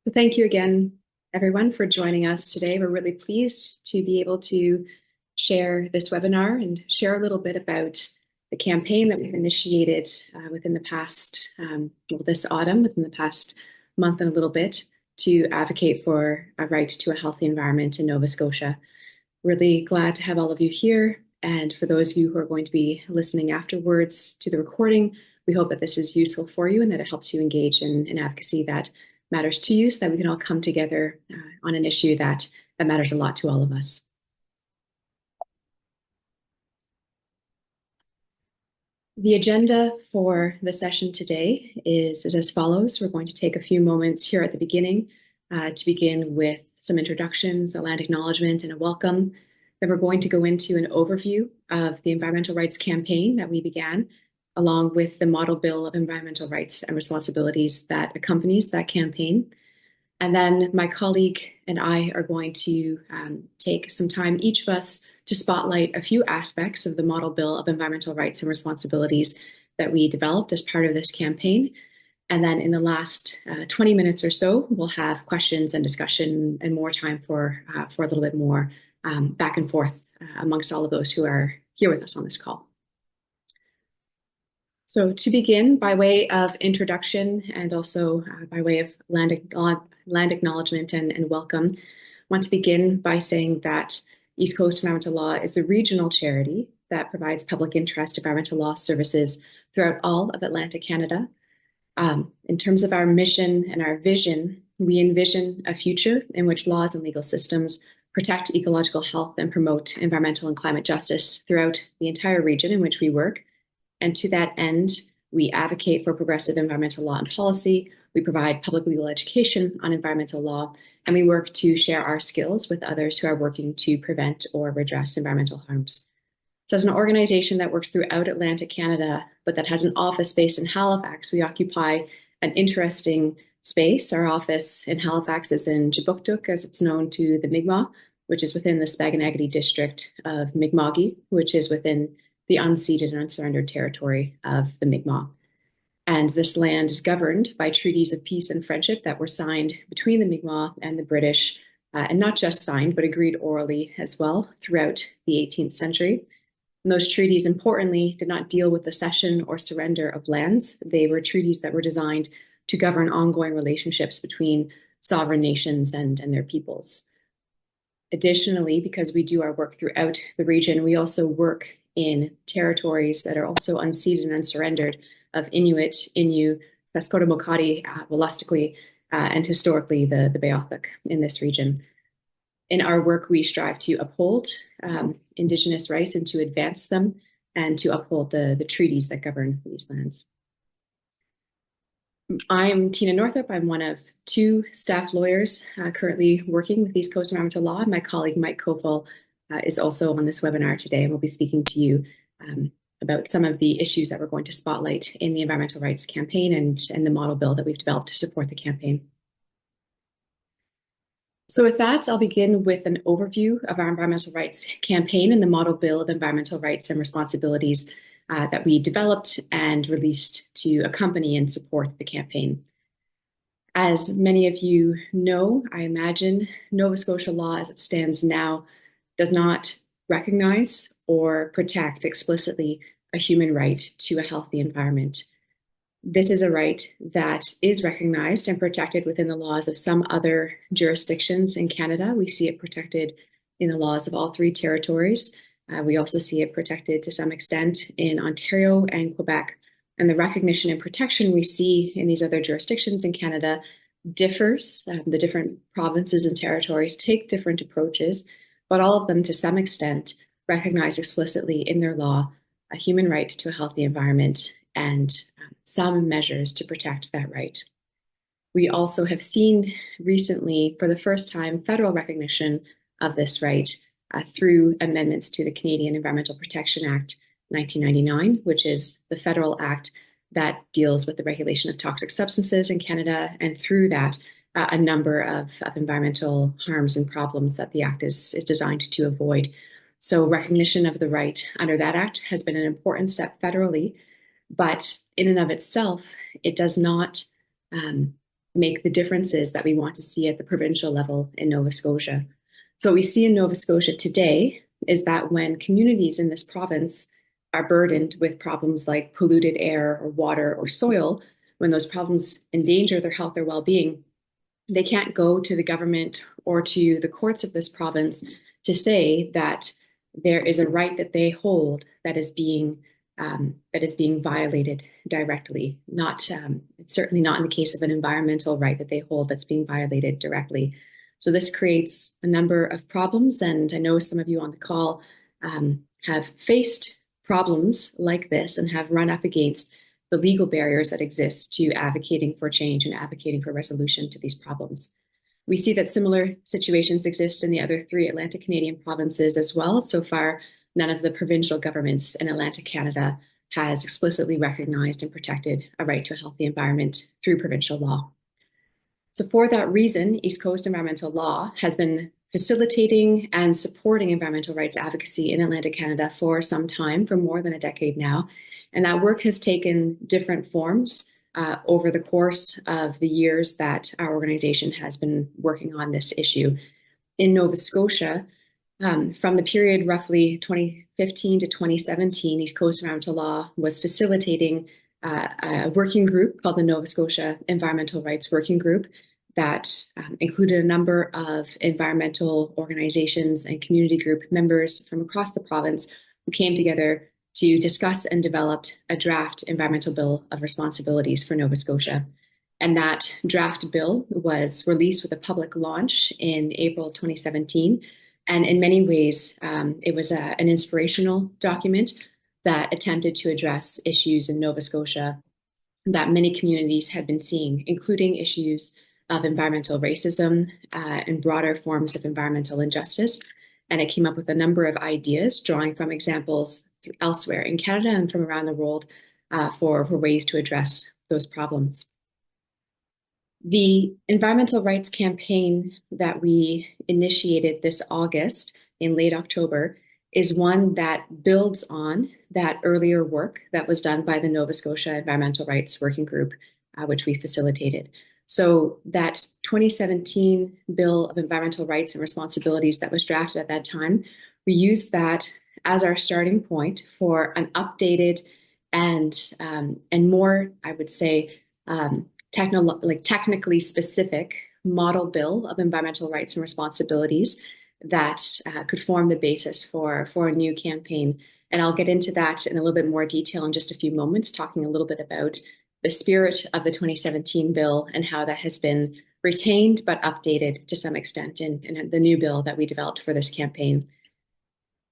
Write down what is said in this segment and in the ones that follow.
Well, thank you again, everyone, for joining us today. We're really pleased to be able to share this webinar and share a little bit about the campaign that we've initiated within the past, this autumn, within the past month and a little bit, to advocate for a right to a healthy environment in Nova Scotia. Really glad to have all of you here. And for those of you who are going to be listening afterwards to the recording, we hope that this is useful for you and that it helps you engage in advocacy that matters to you, so that we can all come together on an issue that matters a lot to all of us. The agenda for the session today is as follows. We're going to take a few moments here at the beginning to begin with some introductions, a land acknowledgement, and a welcome. Then we're going to go into an overview of the environmental rights campaign that we began, along with the Model Bill of Environmental Rights and Responsibilities that accompanies that campaign. And then my colleague and I are going to take some time, each of us, to spotlight a few aspects of the Model Bill of Environmental Rights and Responsibilities that we developed as part of this campaign. And then in the last 20 minutes or so, we'll have questions and discussion and more time for a little bit more back and forth amongst all of those who are here with us on this call. So to begin, by way of introduction and also by way of land acknowledgement and welcome, I want to begin by saying that East Coast Environmental Law is a regional charity that provides public interest environmental law services throughout all of Atlantic Canada. In terms of our mission and our vision, we envision a future in which laws and legal systems protect ecological health and promote environmental and climate justice throughout the entire region in which we work. And to that end, we advocate for progressive environmental law and policy. We provide public legal education on environmental law, and we work to share our skills with others who are working to prevent or redress environmental harms. So as an organization that works throughout Atlantic Canada, but that has an office based in Halifax, we occupy an interesting space. Our office in Halifax is in Jibuktuk, as it's known to the Mi'kmaq, which is within the Spaganagity district of Mi'kma'ki, which is within the unceded and unsurrendered territory of the Mi'kmaq. And this land is governed by treaties of peace and friendship that were signed between the Mi'kmaq and the British, and not just signed, but agreed orally as well throughout the 18th century. And those treaties, importantly, did not deal with the cession or surrender of lands. They were treaties that were designed to govern ongoing relationships between sovereign nations and their peoples. Additionally, because we do our work throughout the region, we also work in territories that are also unceded and unsurrendered of Inuit, Innu, Pescoda-Mokati, Wolastoqey, and historically the Beothuk in this region. In our work, we strive to uphold Indigenous rights and to advance them and to uphold the treaties that govern these lands. I'm Tina Northup. I'm one of two staff lawyers currently working with East Coast Environmental Law. My colleague, Mike Kofel, is also on this webinar today, and we'll be speaking to you about some of the issues that we're going to spotlight in the environmental rights campaign and the model bill that we've developed to support the campaign. So with that, I'll begin with an overview of our environmental rights campaign and the model bill of environmental rights and responsibilities that we developed and released to accompany and support the campaign. As many of you know, I imagine, Nova Scotia law as it stands now does not recognize or protect explicitly a human right to a healthy environment. This is a right that is recognized and protected within the laws of some other jurisdictions in Canada. We see it protected in the laws of all three territories. We also see it protected to some extent in Ontario and Quebec. And the recognition and protection we see in these other jurisdictions in Canada differs. The different provinces and territories take different approaches, but all of them, to some extent, recognize explicitly in their law a human right to a healthy environment and some measures to protect that right. We also have seen recently, for the first time, federal recognition of this right through amendments to the Canadian Environmental Protection Act 1999, which is the federal act that deals with the regulation of toxic substances in Canada, and through that, a number of environmental harms and problems that the act is designed to avoid. So recognition of the right under that act has been an important step federally, but in and of itself, it does not make the differences that we want to see at the provincial level in Nova Scotia. So what we see in Nova Scotia today is that when communities in this province are burdened with problems like polluted air or water or soil, when those problems endanger their health or well-being, they can't go to the government or to the courts of this province to say that there is a right that they hold that is being violated directly. Not it's certainly not in the case of an environmental right that they hold that's being violated directly. So this creates a number of problems, and I know some of you on the call have faced problems like this and have run up against the legal barriers that exist to advocating for change and advocating for resolution to these problems. We see that similar situations exist in the other three Atlantic Canadian provinces as well. So far, none of the provincial governments in Atlantic Canada has explicitly recognized and protected a right to a healthy environment through provincial law. So for that reason, East Coast environmental law has been facilitating and supporting environmental rights advocacy in Atlantic Canada for some time, for more than a decade now. And that work has taken different forms over the course of the years that our organization has been working on this issue. In Nova Scotia, from the period roughly 2015 to 2017, East Coast Environmental Law was facilitating a working group called the Nova Scotia Environmental Rights Working Group that included a number of environmental organizations and community group members from across the province who came together to discuss and develop a draft environmental bill of responsibilities for Nova Scotia. And that draft bill was released with a public launch in April 2017. And in many ways, it was an inspirational document that attempted to address issues in Nova Scotia that many communities had been seeing, including issues of environmental racism and broader forms of environmental injustice. And it came up with a number of ideas, drawing from examples elsewhere in Canada and from around the world for ways to address those problems. The environmental rights campaign that we initiated this August, in late October, is one that builds on that earlier work that was done by the Nova Scotia Environmental Rights Working Group, which we facilitated. So that 2017 Bill of Environmental Rights and Responsibilities that was drafted at that time, we used that as our starting point for an updated and more, I would say, technically specific model bill of environmental rights and responsibilities that could form the basis for a new campaign. And I'll get into that in a little bit more detail in just a few moments, talking a little bit about the spirit of the 2017 bill and how that has been retained but updated to some extent in the new bill that we developed for this campaign.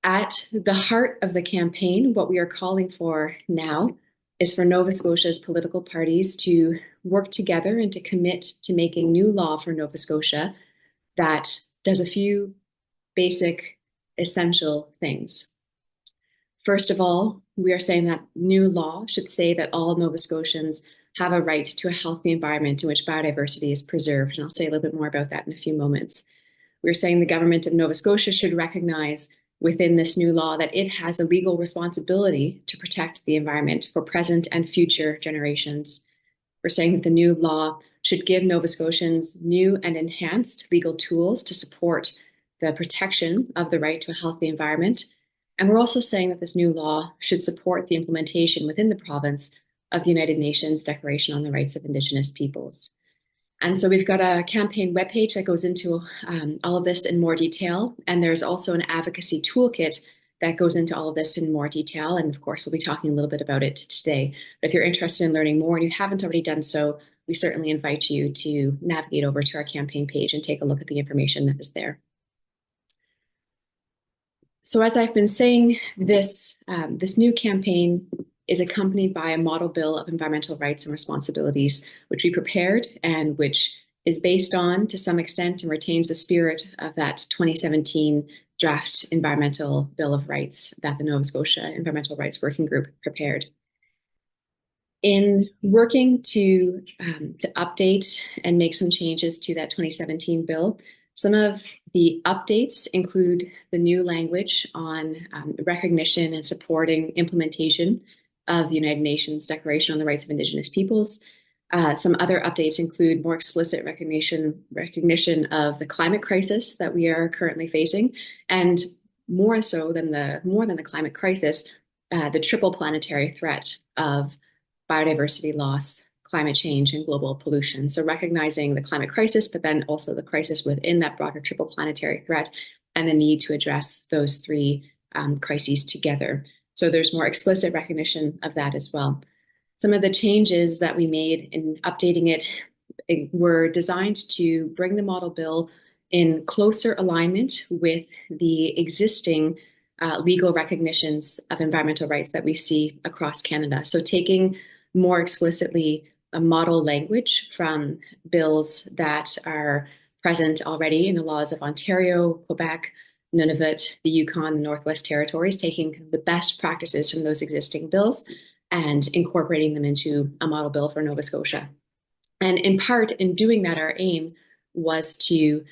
At the heart of the campaign, what we are calling for now is for Nova Scotia's political parties to work together and to commit to making new law for Nova Scotia that does a few basic, essential things. First of all, we are saying that new law should say that all Nova Scotians have a right to a healthy environment in which biodiversity is preserved, and I'll say a little bit more about that in a few moments. We're saying the government of Nova Scotia should recognize within this new law that it has a legal responsibility to protect the environment for present and future generations. We're saying that the new law should give Nova Scotians new and enhanced legal tools to support the protection of the right to a healthy environment. And we're also saying that this new law should support the implementation within the province of the United Nations Declaration on the Rights of Indigenous Peoples. And so we've got a campaign webpage that goes into all of this in more detail. And there's also an advocacy toolkit that goes into all of this in more detail. And of course, we'll be talking a little bit about it today. But if you're interested in learning more and you haven't already done so, we certainly invite you to navigate over to our campaign page and take a look at the information that is there. So as I've been saying, this new campaign is accompanied by a model bill of environmental rights and responsibilities, which we prepared and which is based on, to some extent, and retains the spirit of that 2017 draft environmental bill of rights that the Nova Scotia Environmental Rights Working Group prepared. In working to update and make some changes to that 2017 bill, some of the updates include the new language on recognition and supporting implementation of the United Nations Declaration on the Rights of Indigenous Peoples. Some other updates include more explicit recognition of the climate crisis that we are currently facing, and more than the climate crisis, the triple planetary threat of biodiversity loss, climate change, and global pollution. So recognizing the climate crisis, but then also the crisis within that broader triple planetary threat, and the need to address those three crises together. So there's more explicit recognition of that as well. Some of the changes that we made in updating it were designed to bring the model bill in closer alignment with the existing legal recognitions of environmental rights that we see across Canada. So taking more explicitly a model language from bills that are present already in the laws of Ontario, Quebec, Nunavut, the Yukon, the Northwest Territories, taking the best practices from those existing bills and incorporating them into a model bill for Nova Scotia. And in part, in doing that, our aim was to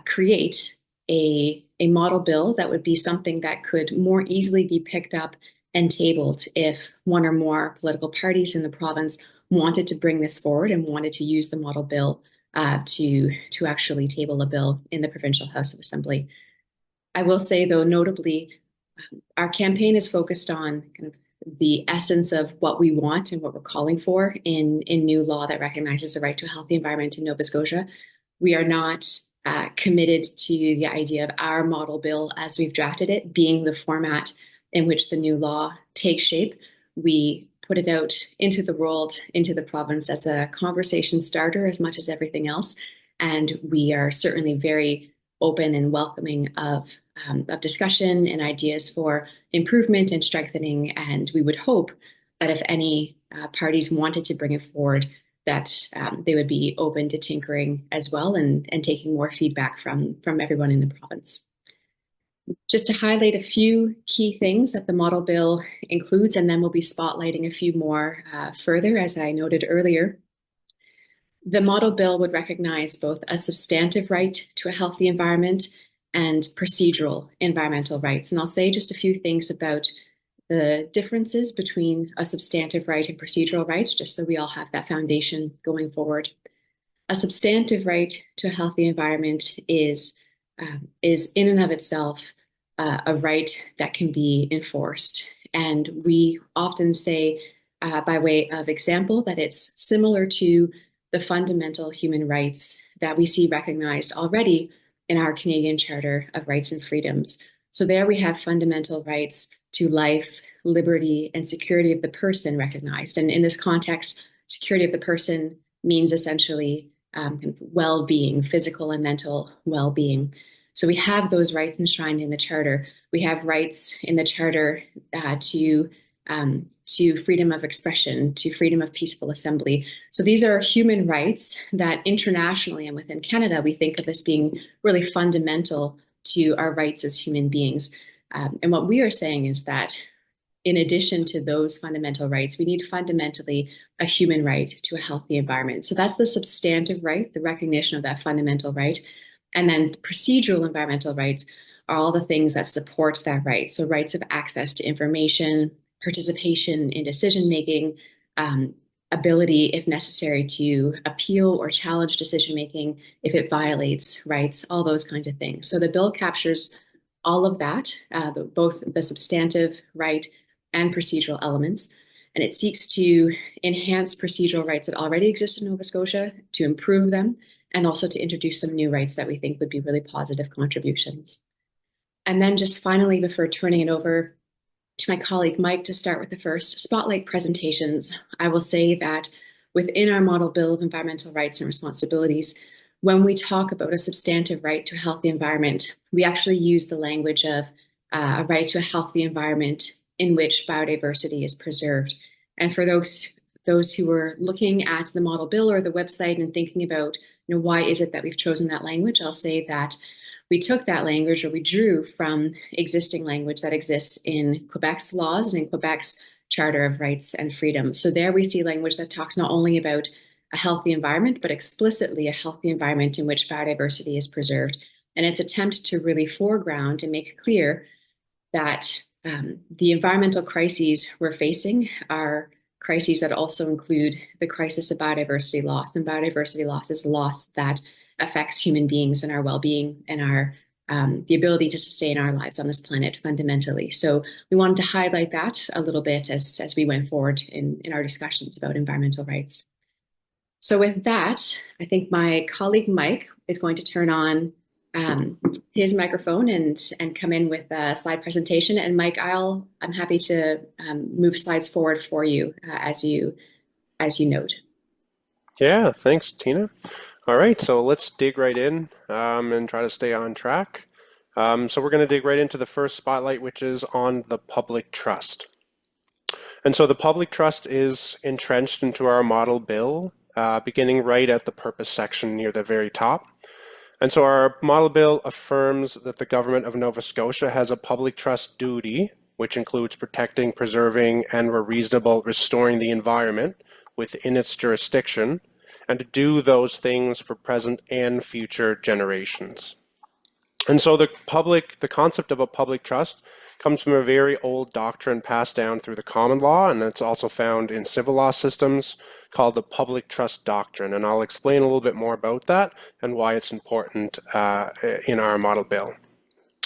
create a model bill that would be something that could more easily be picked up and tabled if one or more political parties in the province wanted to bring this forward and wanted to use the model bill to actually table a bill in the Provincial House of Assembly. I will say, though, notably, our campaign is focused on kind of the essence of what we want and what we're calling for in new law that recognizes the right to a healthy environment in Nova Scotia. We are not committed to the idea of our model bill as we've drafted it being the format in which the new law takes shape. We put it out into the world, into the province as a conversation starter as much as everything else. And we are certainly very open and welcoming of discussion and ideas for improvement and strengthening. And we would hope that if any parties wanted to bring it forward, that they would be open to tinkering as well and taking more feedback from everyone in the province. Just to highlight a few key things that the model bill includes, and then we'll be spotlighting a few more further, as I noted earlier. The model bill would recognize both a substantive right to a healthy environment and procedural environmental rights. And I'll say just a few things about the differences between a substantive right and procedural rights, just so we all have that foundation going forward. A substantive right to a healthy environment is in and of itself a right that can be enforced. And we often say, by way of example, that it's similar to the fundamental human rights that we see recognized already in our Canadian Charter of Rights and Freedoms. So there we have fundamental rights to life, liberty, and security of the person recognized. And in this context, security of the person means essentially well-being, physical and mental well-being. So we have those rights enshrined in the Charter. We have rights in the Charter to freedom of expression, to freedom of peaceful assembly. So these are human rights that internationally and within Canada, we think of as being really fundamental to our rights as human beings. And what we are saying is that in addition to those fundamental rights, we need fundamentally a human right to a healthy environment. So that's the substantive right, the recognition of that fundamental right. And then procedural environmental rights are all the things that support that right. So rights of access to information, participation in decision-making, ability, if necessary, to appeal or challenge decision-making if it violates rights, all those kinds of things. So the bill captures all of that, both the substantive right and procedural elements, and it seeks to enhance procedural rights that already exist in Nova Scotia, to improve them, and also to introduce some new rights that we think would be really positive contributions. And then just finally, before turning it over to my colleague Mike to start with the first spotlight presentations, I will say that within our Model Bill of Environmental Rights and Responsibilities, when we talk about a substantive right to a healthy environment, we actually use the language of a right to a healthy environment in which biodiversity is preserved. And for those who are looking at the model bill or the website and thinking about, why is it that we've chosen that language, I'll say that we took that language, or we drew from existing language that exists in Quebec's laws and in Quebec's Charter of Rights and Freedom. So there we see language that talks not only about a healthy environment, but explicitly a healthy environment in which biodiversity is preserved. And its attempt to really foreground and make clear that the environmental crises we're facing are crises that also include the crisis of biodiversity loss. And biodiversity loss is loss that affects human beings and our well-being and our the ability to sustain our lives on this planet fundamentally. So we wanted to highlight that a little bit as we went forward in our discussions about environmental rights. So with that, I think my colleague Mike is going to turn on his microphone and come in with a slide presentation. And Mike, I'm happy to move slides forward for you as you note. Yeah, thanks, Tina. All right, so let's dig right in and try to stay on track. So we're going to dig right into the first spotlight, which is on the public trust. And so the public trust is entrenched into our model bill, beginning right at the purpose section near the very top. And so our model bill affirms that the government of Nova Scotia has a public trust duty, which includes protecting, preserving, and where reasonable, restoring the environment within its jurisdiction, and to do those things for present and future generations. And so the concept of a public trust comes from a very old doctrine passed down through the common law, and it's also found in civil law systems, called the public trust doctrine. And I'll explain a little bit more about that and why it's important in our model bill.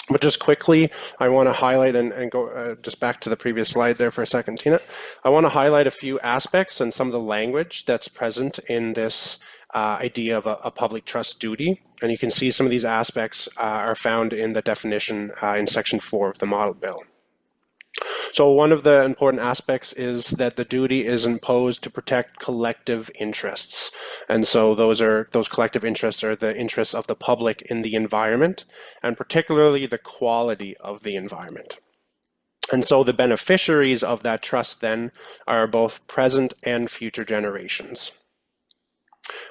But just quickly, I want to highlight and go just back to the previous slide there for a second, Tina. I want to highlight a few aspects and some of the language that's present in this idea of a public trust duty. And you can see some of these aspects are found in the definition in section 4 of the model bill. So one of the important aspects is that the duty is imposed to protect collective interests. And so those collective interests are the interests of the public in the environment, and particularly the quality of the environment. And so the beneficiaries of that trust then are both present and future generations.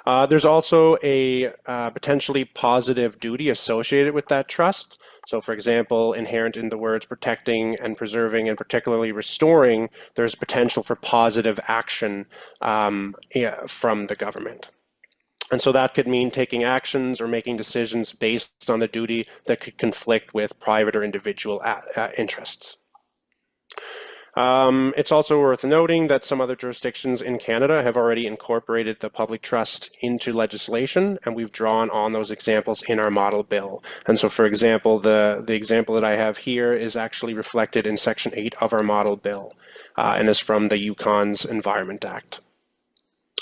There's also a potentially positive duty associated with that trust. So for example, inherent in the words protecting and preserving and particularly restoring, there's potential for positive action from the government. And so that could mean taking actions or making decisions based on the duty that could conflict with private or individual interests. It's also worth noting that some other jurisdictions in Canada have already incorporated the public trust into legislation, and we've drawn on those examples in our model bill. And so, for example, the example that I have here is actually reflected in Section 8 of our model bill, and is from the Yukon's Environment Act.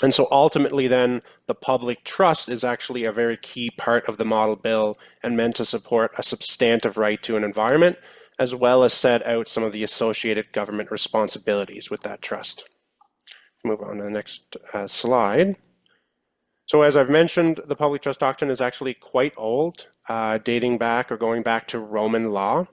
And so ultimately then, the public trust is actually a very key part of the model bill and meant to support a substantive right to an environment, as well as set out some of the associated government responsibilities with that trust. Move on to the next slide. So as I've mentioned, the public trust doctrine is actually quite old, dating back or going back to Roman law.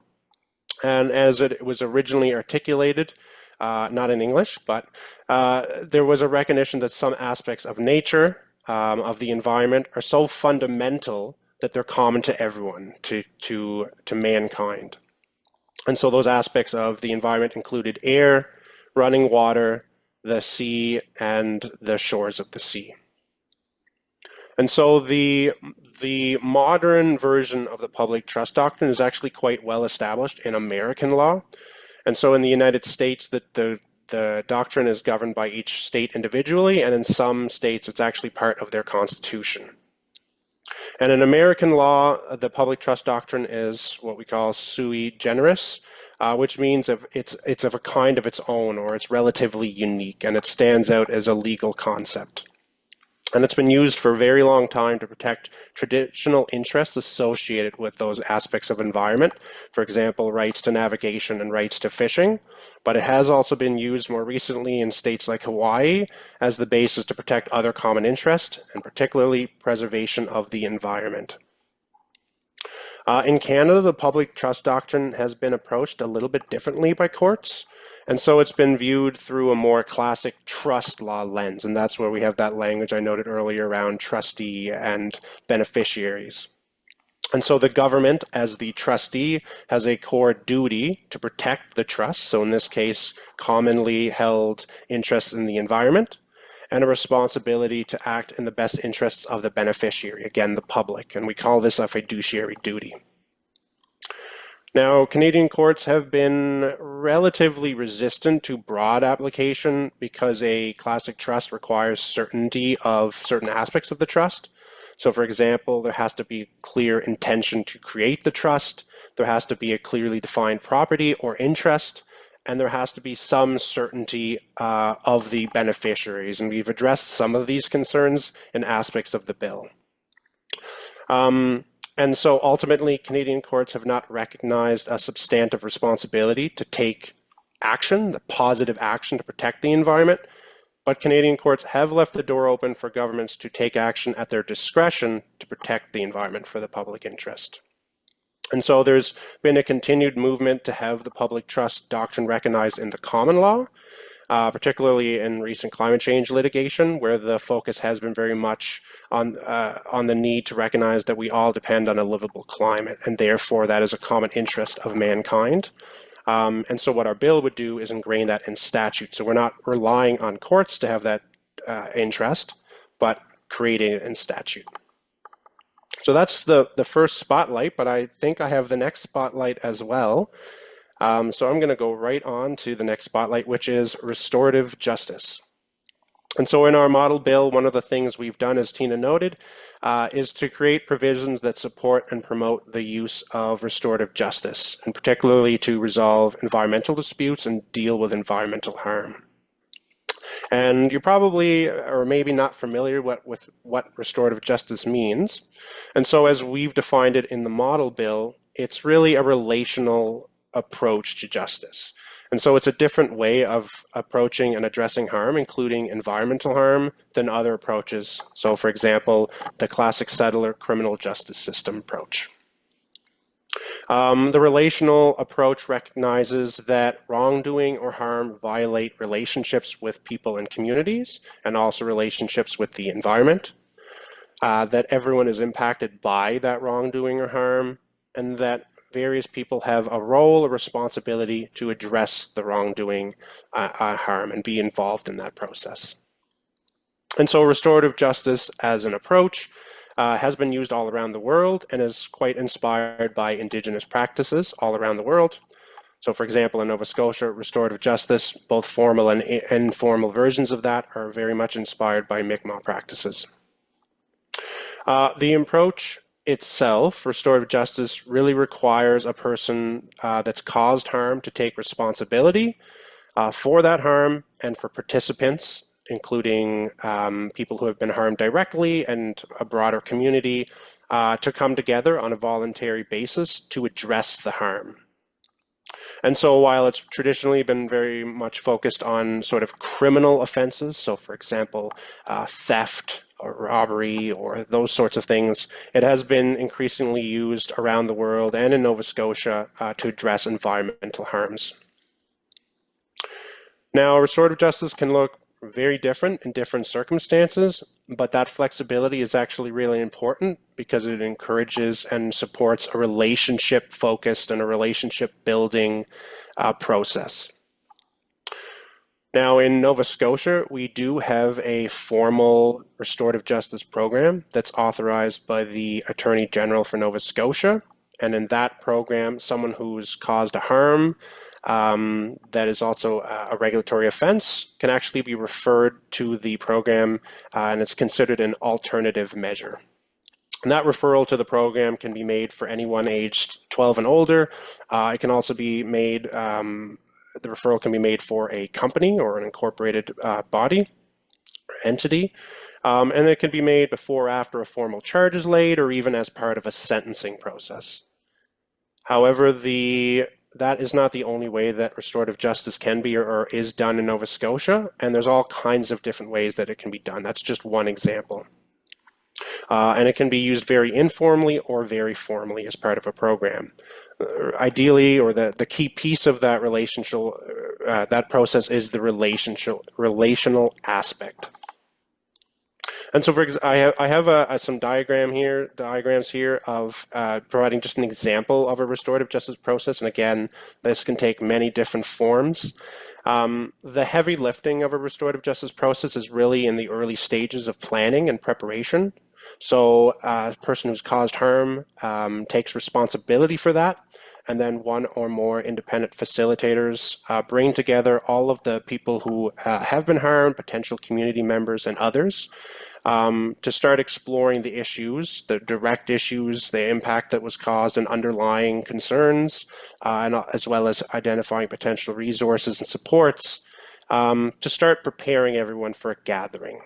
And as it was originally articulated, not in English, but there was a recognition that some aspects of nature, of the environment, are so fundamental that they're common to everyone, to mankind. And so those aspects of the environment included air, running water, the sea, and the shores of the sea. And so the modern version of the public trust doctrine is actually quite well established in American law. And so in the United States, the doctrine is governed by each state individually, and in some states it's actually part of their constitution. And in American law, the public trust doctrine is what we call sui generis, which means it's of a kind of its own, or it's relatively unique, and it stands out as a legal concept. And it's been used for a very long time to protect traditional interests associated with those aspects of environment, for example, rights to navigation and rights to fishing. But it has also been used more recently in states like Hawaii as the basis to protect other common interests, and particularly preservation of the environment. In Canada, the public trust doctrine has been approached a little bit differently by courts. And so it's been viewed through a more classic trust law lens, and that's where we have that language I noted earlier around trustee and beneficiaries. And so the government, as the trustee, has a core duty to protect the trust, so in this case, commonly held interests in the environment, and a responsibility to act in the best interests of the beneficiary, again, the public, and we call this a fiduciary duty. Now, Canadian courts have been relatively resistant to broad application because a classic trust requires certainty of certain aspects of the trust. So, for example, there has to be clear intention to create the trust, there has to be a clearly defined property or interest, and there has to be some certainty of the beneficiaries. And we've addressed some of these concerns in aspects of the bill. And so ultimately, Canadian courts have not recognized a substantive responsibility to take action, the positive action to protect the environment, but Canadian courts have left the door open for governments to take action at their discretion to protect the environment for the public interest. And so there's been a continued movement to have the public trust doctrine recognized in the common law, particularly in recent climate change litigation, where the focus has been very much on the need to recognize that we all depend on a livable climate, and therefore that is a common interest of mankind. And so what our bill would do is ingrain that in statute. So we're not relying on courts to have that interest, but creating it in statute. So that's the first spotlight, but I think I have the next spotlight as well. So I'm going to go right on to the next spotlight, which is restorative justice. And so in our model bill, one of the things we've done, as Tina noted, is to create provisions that support and promote the use of restorative justice, and particularly to resolve environmental disputes and deal with environmental harm. And you're probably, or maybe not familiar with what restorative justice means. And so as we've defined it in the model bill, it's really a relational approach to justice. And so it's a different way of approaching and addressing harm, including environmental harm, than other approaches. So for example, the classic settler criminal justice system approach. The relational approach recognizes that wrongdoing or harm violate relationships with people and communities, and also relationships with the environment, that everyone is impacted by that wrongdoing or harm, and that various people have a role or responsibility to address the wrongdoing harm and be involved in that process. And so restorative justice as an approach has been used all around the world and is quite inspired by Indigenous practices all around the world. So for example, in Nova Scotia, restorative justice, both formal and informal versions of that, are very much inspired by Mi'kmaq practices. The approach itself, restorative justice, really requires a person that's caused harm to take responsibility for that harm, and for participants, including people who have been harmed directly and a broader community, to come together on a voluntary basis to address the harm. And so while it's traditionally been very much focused on sort of criminal offenses, so for example, theft or robbery or those sorts of things, it has been increasingly used around the world and in Nova Scotia to address environmental harms. Now, restorative justice can look very different in different circumstances, but that flexibility is actually really important because it encourages and supports a relationship-focused and a relationship-building process. Now, in Nova Scotia, we do have a formal restorative justice program that's authorized by the Attorney General for Nova Scotia. And in that program, someone who's caused a harm that is also a regulatory offense can actually be referred to the program, and it's considered an alternative measure. And that referral to the program can be made for anyone aged 12 and older. It can also be made, the referral can be made for a company or an incorporated body or entity. And it can be made before or after a formal charge is laid, or even as part of a sentencing process. However, that is not the only way that restorative justice can be or is done in Nova Scotia, and there's all kinds of different ways that it can be done. That's just one example. And it can be used very informally or very formally as part of a program. Ideally, or the key piece of that that process is the relational aspect. And so, for example, I have some diagrams here of providing just an example of a restorative justice process. And again, this can take many different forms. The heavy lifting of a restorative justice process is really in the early stages of planning and preparation. So a person who's caused harm takes responsibility for that. and then one or more independent facilitators bring together all of the people who have been harmed, potential community members, and others to start exploring the issues, the direct issues, the impact that was caused, and underlying concerns, and as well as identifying potential resources and supports to start preparing everyone for a gathering.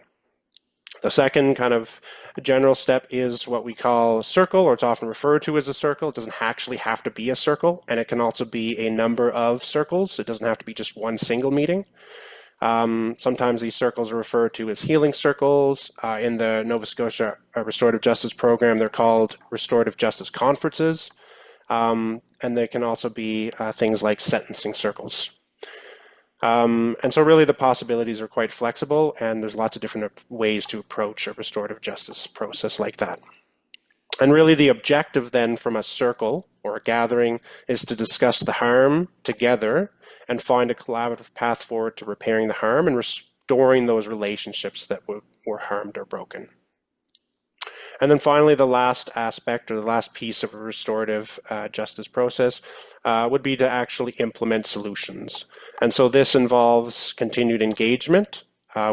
The second kind of general step is what we call a circle, or it's often referred to as a circle. It doesn't actually have to be a circle, and it can also be a number of circles. It doesn't have to be just one single meeting. Sometimes these circles are referred to as healing circles. In the Nova Scotia Restorative Justice Program, they're called Restorative Justice Conferences. And they can also be things like sentencing circles. And so really the possibilities are quite flexible, and there's lots of different ways to approach a restorative justice process like that. And really the objective then from a circle or a gathering is to discuss the harm together and find a collaborative path forward to repairing the harm and restoring those relationships that were harmed or broken. And then finally, the last aspect or the last piece of a restorative justice process would be to actually implement solutions. And so this involves continued engagement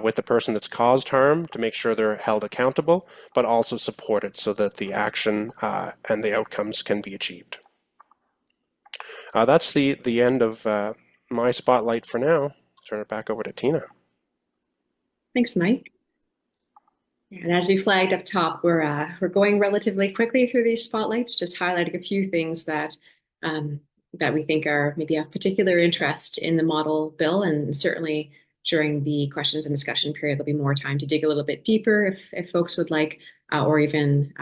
with the person that's caused harm to make sure they're held accountable, but also supported so that the action and the outcomes can be achieved. That's the end of my spotlight for now. Turn it back over to Tina. Thanks, Mike. And as we flagged up top, we're going relatively quickly through these spotlights, just highlighting a few things that that we think are maybe of particular interest in the model bill, and certainly during the questions and discussion period, there'll be more time to dig a little bit deeper if folks would like, or even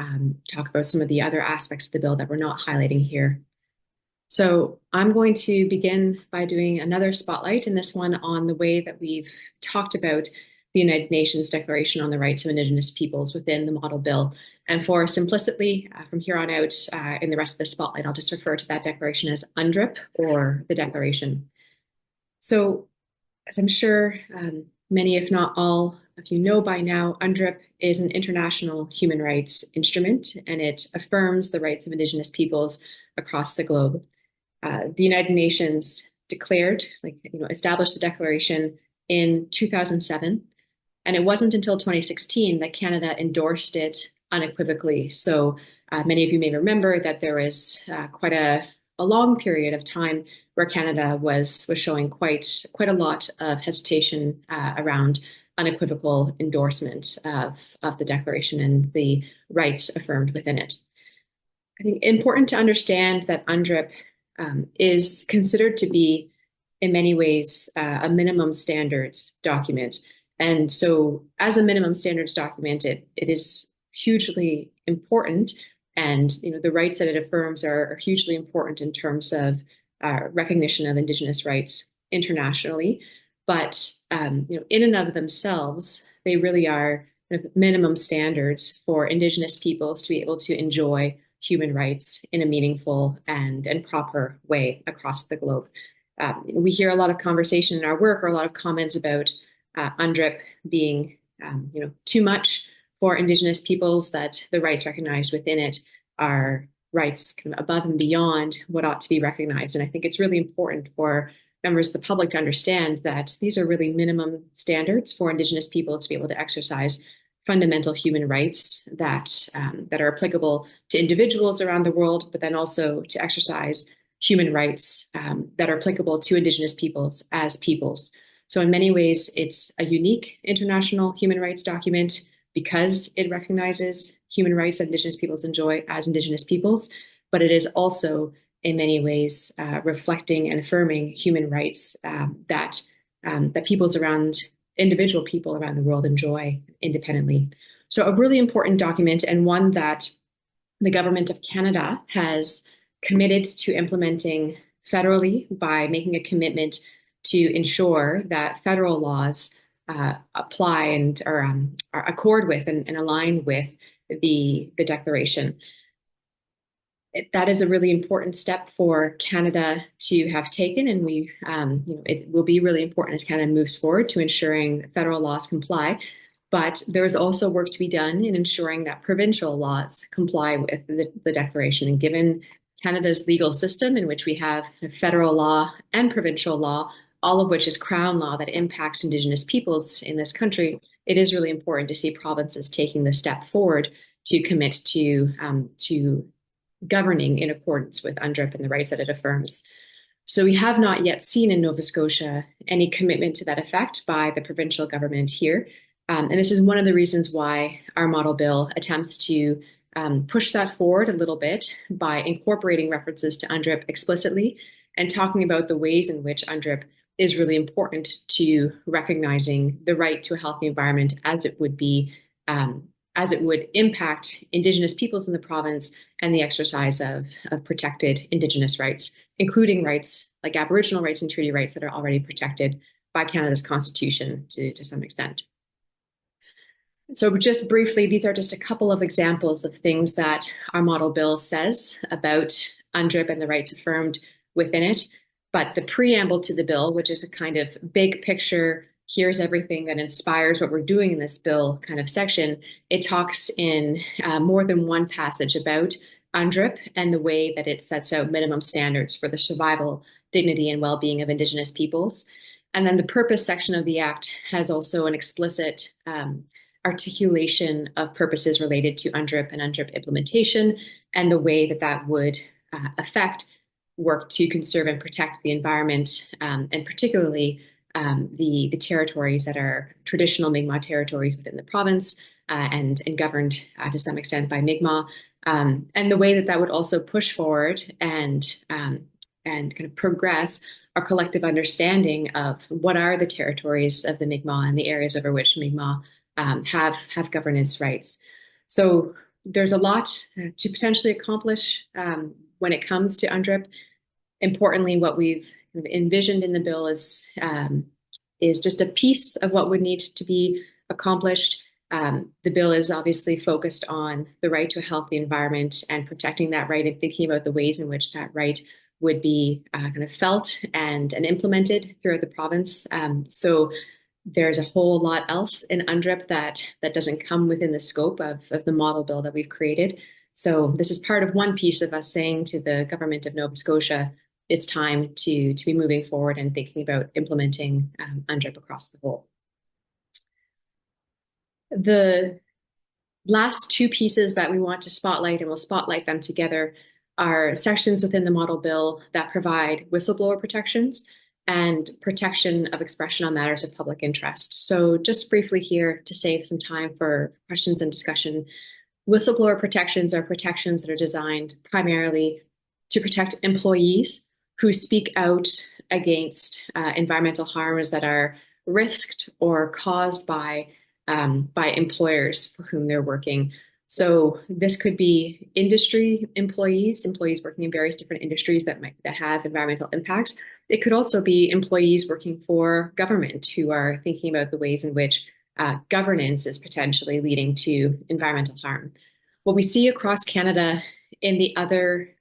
talk about some of the other aspects of the bill that we're not highlighting here. So I'm going to begin by doing another spotlight, and this one on the way that we've talked about the United Nations Declaration on the Rights of Indigenous Peoples within the model bill. And for simplicity, from here on out, in the rest of the spotlight, I'll just refer to that declaration as UNDRIP, or the declaration. So as I'm sure many, if not all of you know by now, UNDRIP is an international human rights instrument, and it affirms the rights of Indigenous peoples across the globe. The United Nations declared, established the declaration in 2007, and it wasn't until 2016 that Canada endorsed it unequivocally. So many of you may remember that there was quite a long period of time where Canada was showing quite a lot of hesitation around unequivocal endorsement of the declaration and the rights affirmed within it. I think important to understand that UNDRIP is considered to be, in many ways, a minimum standards document. And so as a minimum standards document, it is hugely important. And the rights that it affirms are hugely important in terms of recognition of Indigenous rights internationally. But in and of themselves, they really are minimum standards for Indigenous peoples to be able to enjoy human rights in a meaningful and proper way across the globe. We hear a lot of conversation in our work, or a lot of comments about UNDRIP being too much for Indigenous peoples, that the rights recognized within it are rights kind of above and beyond what ought to be recognized. And I think it's really important for members of the public to understand that these are really minimum standards for Indigenous peoples to be able to exercise fundamental human rights that are applicable to individuals around the world, but then also to exercise human rights that are applicable to Indigenous peoples as peoples. So in many ways, it's a unique international human rights document because it recognizes human rights that Indigenous peoples enjoy as Indigenous peoples, but it is also in many ways reflecting and affirming human rights that peoples around, individual people around the world enjoy independently. So a really important document, and one that the government of Canada has committed to implementing federally by making a commitment to ensure that federal laws apply and are accord with and align with the declaration. That is a really important step for Canada to have taken, and it will be really important as Canada moves forward to ensuring federal laws comply. But there is also work to be done in ensuring that provincial laws comply with the declaration. And given Canada's legal system, in which we have federal law and provincial law, all of which is Crown law that impacts Indigenous peoples in this country, it is really important to see provinces taking the step forward to commit to governing in accordance with UNDRIP and the rights that it affirms. So we have not yet seen in Nova Scotia any commitment to that effect by the provincial government here. And this is one of the reasons why our model bill attempts to push that forward a little bit by incorporating references to UNDRIP explicitly and talking about the ways in which UNDRIP is really important to recognizing the right to a healthy environment as it would be, as it would impact Indigenous peoples in the province and the exercise of protected Indigenous rights, including rights like Aboriginal rights and treaty rights that are already protected by Canada's Constitution to some extent. So just briefly, these are just a couple of examples of things that our model bill says about UNDRIP and the rights affirmed within it. But the preamble to the bill, which is a kind of big picture, here's everything that inspires what we're doing in this bill kind of section, it talks in more than one passage about UNDRIP and the way that it sets out minimum standards for the survival, dignity, and well-being of Indigenous peoples. And then the purpose section of the Act has also an explicit articulation of purposes related to UNDRIP and UNDRIP implementation and the way that that would affect work to conserve and protect the environment, and particularly the territories that are traditional Mi'kmaq territories within the province and governed to some extent by Mi'kmaq, and the way that that would also push forward and kind of progress our collective understanding of what are the territories of the Mi'kmaq and the areas over which Mi'kmaq have governance rights. So there's a lot to potentially accomplish when it comes to UNDRIP. Importantly, what we've envisioned in the bill is just a piece of what would need to be accomplished. The bill is obviously focused on the right to a healthy environment and protecting that right and thinking about the ways in which that right would be kind of felt and implemented throughout the province. So there's a whole lot else in UNDRIP that doesn't come within the scope of the model bill that we've created. So this is part of one piece of us saying to the government of Nova Scotia, it's time to be moving forward and thinking about implementing UNDRIP across the whole. The last two pieces that we want to spotlight, and we'll spotlight them together, are sections within the model bill that provide whistleblower protections and protection of expression on matters of public interest. So just briefly here to save some time for questions and discussion, whistleblower protections are protections that are designed primarily to protect employees who speak out against environmental harms that are risked or caused by employers for whom they're working. So this could be industry employees working in various different industries that have environmental impacts. It could also be employees working for government who are thinking about the ways in which governance is potentially leading to environmental harm. What we see across Canada in the other,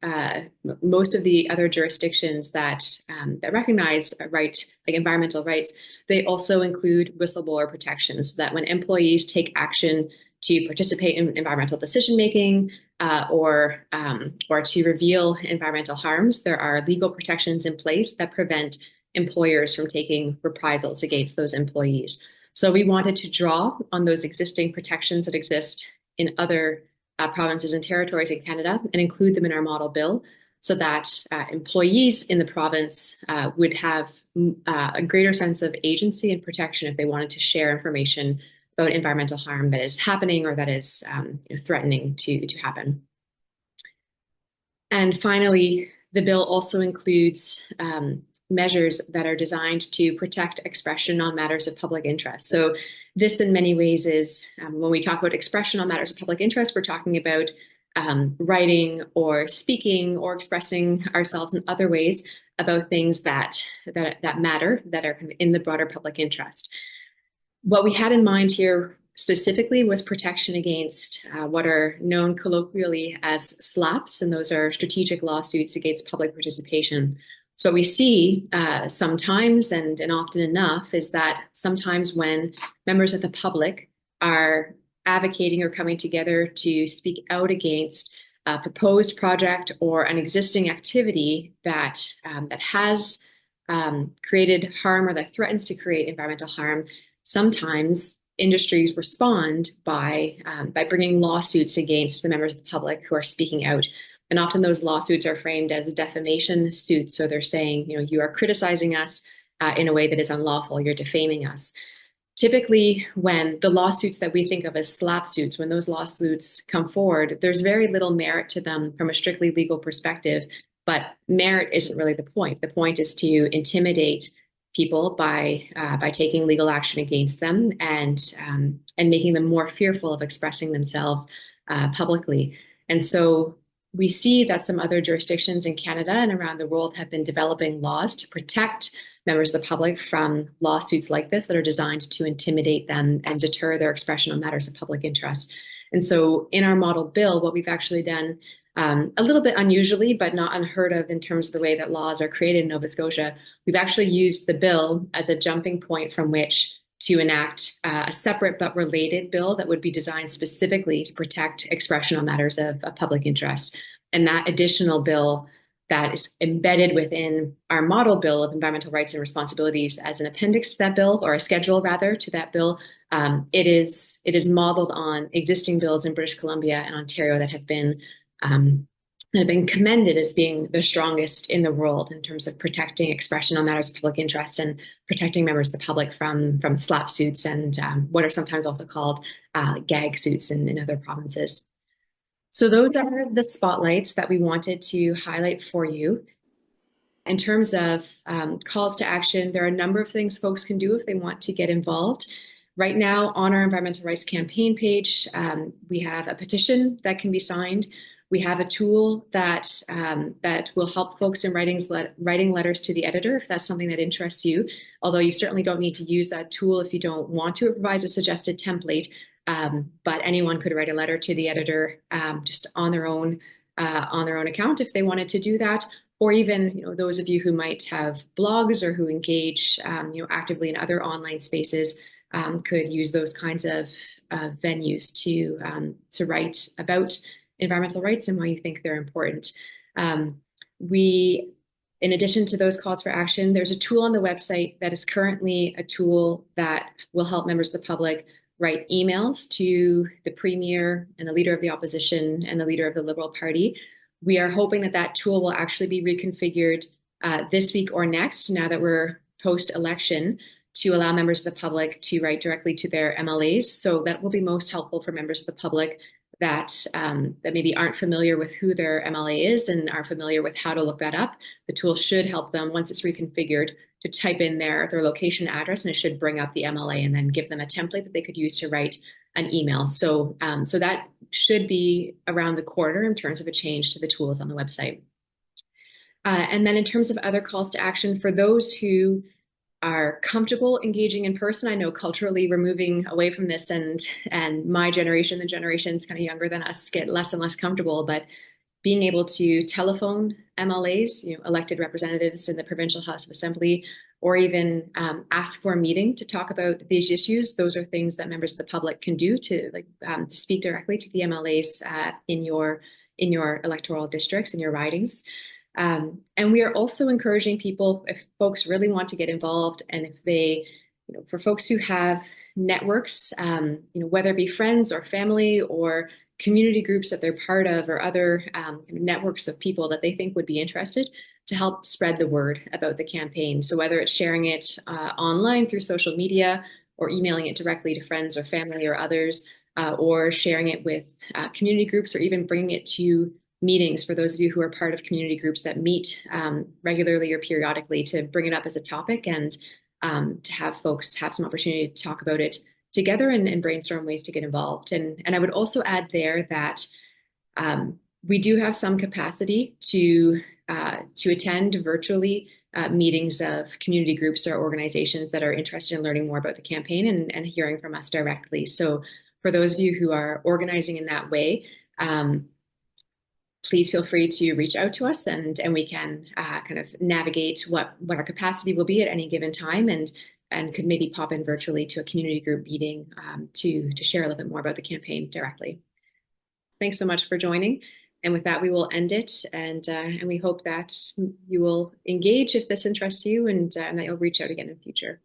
most of the other jurisdictions that recognize a right, like environmental rights, they also include whistleblower protections, so that when employees take action to participate in environmental decision making or to reveal environmental harms, there are legal protections in place that prevent employers from taking reprisals against those employees. So we wanted to draw on those existing protections that exist in other provinces and territories in Canada and include them in our model bill so that employees in the province would have a greater sense of agency and protection if they wanted to share information about environmental harm that is happening or that is threatening to happen. And finally, the bill also includes measures that are designed to protect expression on matters of public interest. So this in many ways is, when we talk about expression on matters of public interest, we're talking about writing or speaking or expressing ourselves in other ways about things that matter, that are kind of in the broader public interest. What we had in mind here specifically was protection against what are known colloquially as SLAPs, and those are strategic lawsuits against public participation. So we see sometimes and often enough is that sometimes when members of the public are advocating or coming together to speak out against a proposed project or an existing activity that has created harm or that threatens to create environmental harm, sometimes industries respond by bringing lawsuits against the members of the public who are speaking out. And often those lawsuits are framed as defamation suits. So they're saying, you are criticizing us in a way that is unlawful. You're defaming us. Typically, when the lawsuits that we think of as SLAPP suits, when those lawsuits come forward, there's very little merit to them from a strictly legal perspective, but merit isn't really the point. The point is to intimidate people by taking legal action against them and making them more fearful of expressing themselves publicly. And so we see that some other jurisdictions in Canada and around the world have been developing laws to protect members of the public from lawsuits like this that are designed to intimidate them and deter their expression on matters of public interest. And so in our model bill, what we've actually done, a little bit unusually, but not unheard of in terms of the way that laws are created in Nova Scotia, we've actually used the bill as a jumping point from which to enact a separate but related bill that would be designed specifically to protect expression on matters of public interest. And that additional bill that is embedded within our model bill of environmental rights and responsibilities as an appendix to that bill, or a schedule rather to that bill. It is modeled on existing bills in British Columbia and Ontario that have been commended as being the strongest in the world in terms of protecting expression on matters of public interest and protecting members of the public from SLAPP suits and what are sometimes also called gag suits in other provinces. So those are the spotlights that we wanted to highlight for you. In terms of calls to action, there are a number of things folks can do if they want to get involved. Right now on our environmental rights campaign page, we have a petition that can be signed. We have a tool that will help folks in writing letters to the editor if that's something that interests you, although you certainly don't need to use that tool if you don't want to. It provides a suggested template. But anyone could write a letter to the editor just on their own account if they wanted to do that, or even those of you who might have blogs or who engage actively in other online spaces could use those kinds of venues to write about environmental rights and why you think they're important. In addition to those calls for action, there's a tool on the website that is currently a tool that will help members of the public write emails to the Premier and the Leader of the Opposition and the Leader of the Liberal Party. We are hoping that that tool will actually be reconfigured this week or next, now that we're post-election, to allow members of the public to write directly to their MLAs. So that will be most helpful for members of the public that maybe aren't familiar with who their MLA is and are familiar with how to look that up. The tool should help them, once it's reconfigured, to type in their location address, and it should bring up the MLA and then give them a template that they could use to write an email. So that should be around the quarter in terms of a change to the tools on the website. And then in terms of other calls to action, for those who are comfortable engaging in person, I know culturally we're moving away from this, and my generation, the generations kind of younger than us, get less and less comfortable, but being able to telephone MLAs, elected representatives in the Provincial House of Assembly, or even ask for a meeting to talk about these issues. Those are things that members of the public can do to speak directly to the MLAs in your electoral districts, in your ridings. And we are also encouraging people, if folks really want to get involved, and if they, for folks who have networks, whether it be friends or family or community groups that they're part of, or other networks of people that they think would be interested, to help spread the word about the campaign. So whether it's sharing it online through social media, or emailing it directly to friends or family or others, or sharing it with community groups, or even bringing it to meetings for those of you who are part of community groups that meet regularly or periodically, to bring it up as a topic and to have folks have some opportunity to talk about it together and brainstorm ways to get involved. And I would also add there that we do have some capacity to attend virtually meetings of community groups or organizations that are interested in learning more about the campaign and hearing from us directly. So for those of you who are organizing in that way, please feel free to reach out to us, and we can kind of navigate what our capacity will be at any given time, and could maybe pop in virtually to a community group meeting to share a little bit more about the campaign directly. Thanks so much for joining. And with that, we will end it, and we hope that you will engage if this interests you, and that you'll reach out again in the future.